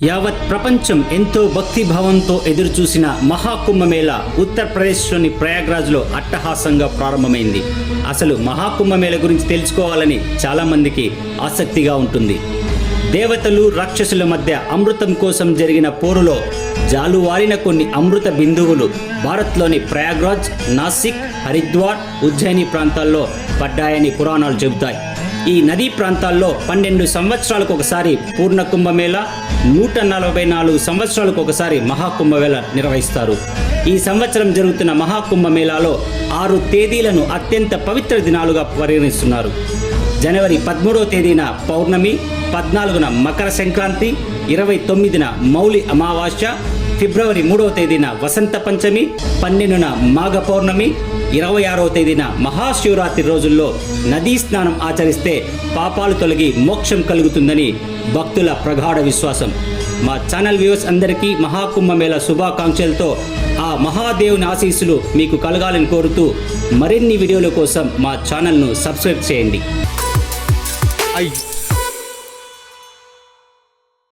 యావత్ ప్రపంచం ఎంతో భక్తిభావంతో ఎదురుచూసిన మహాకుంభమేళ ఉత్తరప్రదేశ్లోని ప్రయాగ్రాజ్లో అట్టహాసంగా ప్రారంభమైంది. అసలు మహాకుంభమేళ గురించి తెలుసుకోవాలని చాలామందికి ఆసక్తిగా ఉంటుంది. దేవతలు రాక్షసుల మధ్య అమృతం కోసం జరిగిన పోరులో జాలువారిన కొన్ని అమృత బిందువులు భారత్లోని ప్రయాగ్రాజ్, నాసిక్, హరిద్వార్, ఉజ్జయిని ప్రాంతాల్లో పడ్డాయని పురాణాలు చెబుతాయి. ఈ నదీ ప్రాంతాల్లో 12 సంవత్సరాలకు ఒకసారి పూర్ణ కుంభమేళ, 144 సంవత్సరాలకు ఒకసారి మహాకుంభమేళ నిర్వహిస్తారు. ఈ సంవత్సరం జరుగుతున్న మహాకుంభమేళాలో 6 తేదీలను అత్యంత పవిత్ర దినాలుగా పరిగణిస్తున్నారు. జనవరి 13వ తేదీన పౌర్ణమి, 14న మకర సంక్రాంతి, 29న మౌలి అమావాస్య, ఫిబ్రవరి 3వ తేదీన వసంత పంచమి, 12న మాఘ పౌర్ణమి, 26వ తేదీన మహాశివరాత్రి రోజుల్లో నదీ స్నానం ఆచరిస్తే పాపాలు తొలగి మోక్షం కలుగుతుందని భక్తుల ప్రగాఢ విశ్వాసం. మా ఛానల్ వ్యూవర్స్ అందరికీ మహాకుంభమేళ శుభాకాంక్షలతో ఆ మహాదేవుని ఆశీస్సులు మీకు కలగాలని కోరుతూ మరిన్ని వీడియోల కోసం మా ఛానల్ను సబ్స్క్రైబ్ చేయండి.